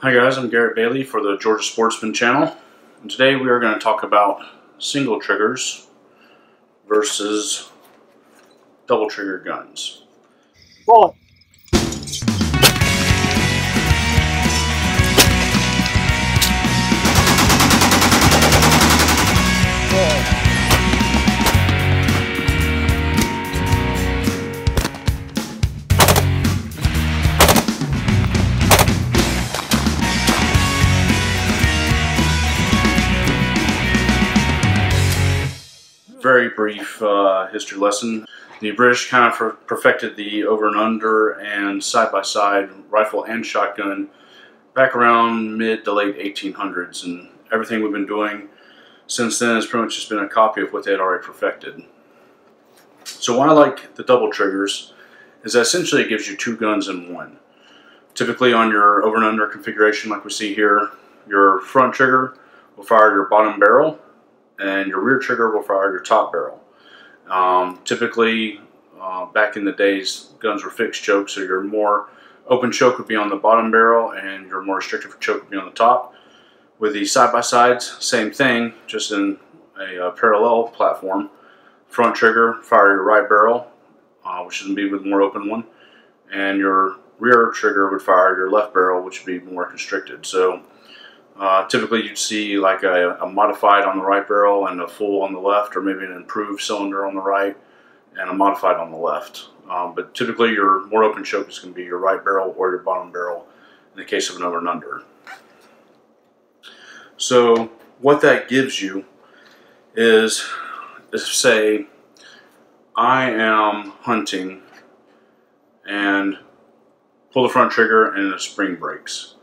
Hi guys, I'm Garrett Bailey for the Georgia Sportsman channel, and today we are going to talk about single triggers versus double trigger guns. Bullet. Very brief history lesson. The British kind of perfected the over and under and side-by-side rifle and shotgun back around mid to late 1800s, and everything we've been doing since then has pretty much just been a copy of what they had already perfected. So why I like the double triggers is that essentially it gives you two guns in one. Typically on your over and under configuration like we see here, your front trigger will fire your bottom barrel and your rear trigger will fire your top barrel. Typically, back in the days, guns were fixed choke, so your more open choke would be on the bottom barrel and your more restrictive choke would be on the top. With the side-by-sides, same thing, just in a parallel platform. Front trigger, fire your right barrel, which would be with the more open one, and your rear trigger would fire your left barrel, which would be more constricted. So typically you'd see like a modified on the right barrel and a full on the left, or maybe an improved cylinder on the right and a modified on the left. But typically your more open choke is going to be your right barrel or your bottom barrel in the case of an over and under. So what that gives you is say I am hunting and pull the front trigger and the spring breaks.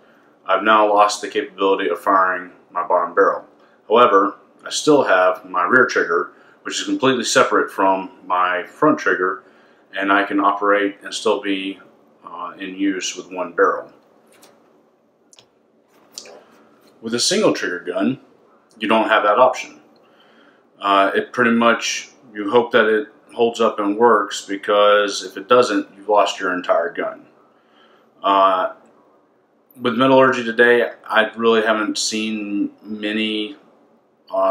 I've now lost the capability of firing my bottom barrel. However, I still have my rear trigger, which is completely separate from my front trigger, and I can operate and still be in use with one barrel. With a single trigger gun, you don't have that option. It pretty much, you hope that it holds up and works, because if it doesn't, you've lost your entire gun. With metallurgy today, I really haven't seen many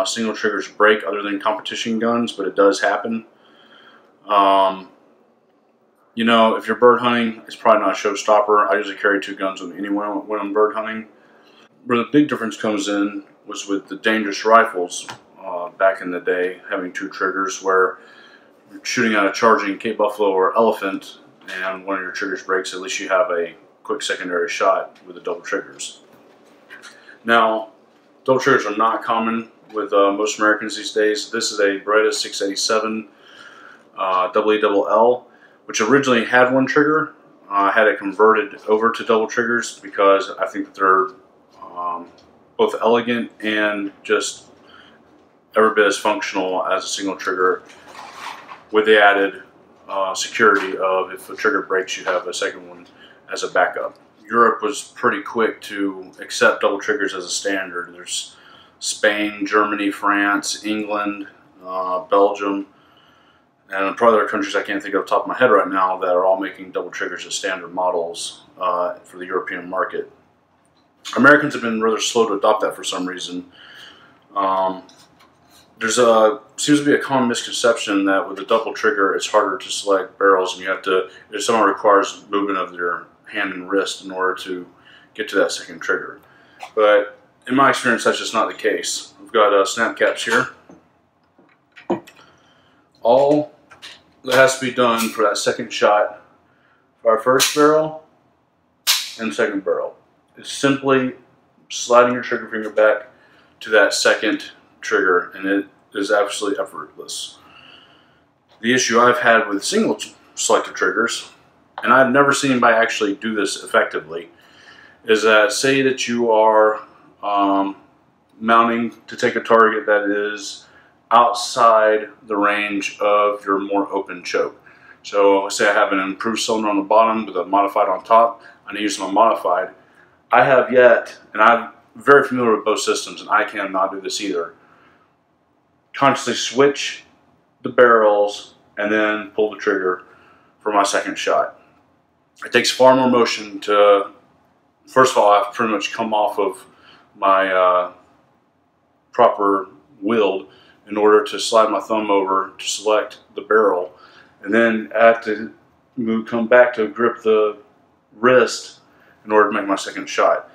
single triggers break other than competition guns, but it does happen. You know, if you're bird hunting, it's probably not a showstopper. I usually carry two guns with me anyway when I'm bird hunting. Where the big difference comes in was with the dangerous rifles back in the day, having two triggers, where you're shooting at a charging Cape Buffalo or elephant and one of your triggers breaks, at least you have a quick secondary shot with the double triggers. Now, double triggers are not common with most Americans these days. This is a Beretta 687 EELL, which originally had one trigger. I had it converted over to double triggers because I think that they're both elegant and just every bit as functional as a single trigger, with the added security of if a trigger breaks, you have a second one as a backup. Europe was pretty quick to accept double triggers as a standard. There's Spain, Germany, France, England, Belgium, and probably other countries I can't think of off the top of my head right now that are all making double triggers as standard models for the European market. Americans have been rather slow to adopt that for some reason. Seems to be a common misconception that with a double trigger it's harder to select barrels, and you have to, if someone requires movement of their hand and wrist in order to get to that second trigger. But in my experience, that's just not the case. We've got snap caps here. All that has to be done for that second shot for our first barrel and second barrel is simply sliding your trigger finger back to that second trigger, and it is absolutely effortless. The issue I've had with single selective triggers, and I've never seen anybody actually do this effectively, is that say that you are mounting to take a target that is outside the range of your more open choke. So say I have an improved cylinder on the bottom with a modified on top, I need to use my modified. I have yet, and I'm very familiar with both systems, and I cannot do this either, consciously switch the barrels and then pull the trigger for my second shot. It takes far more motion to first of all, I've pretty much come off of my proper wield in order to slide my thumb over to select the barrel, and then I have to come back to grip the wrist in order to make my second shot.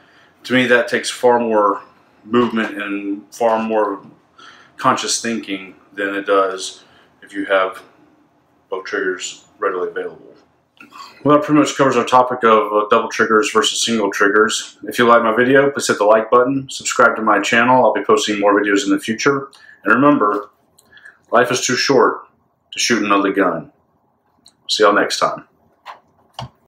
To me, that takes far more movement and far more conscious thinking than it does if you have both triggers readily available. Well, that pretty much covers our topic of double triggers versus single triggers. If you like my video, please hit the like button, subscribe to my channel. I'll be posting more videos in the future. And remember, life is too short to shoot another gun. See y'all next time.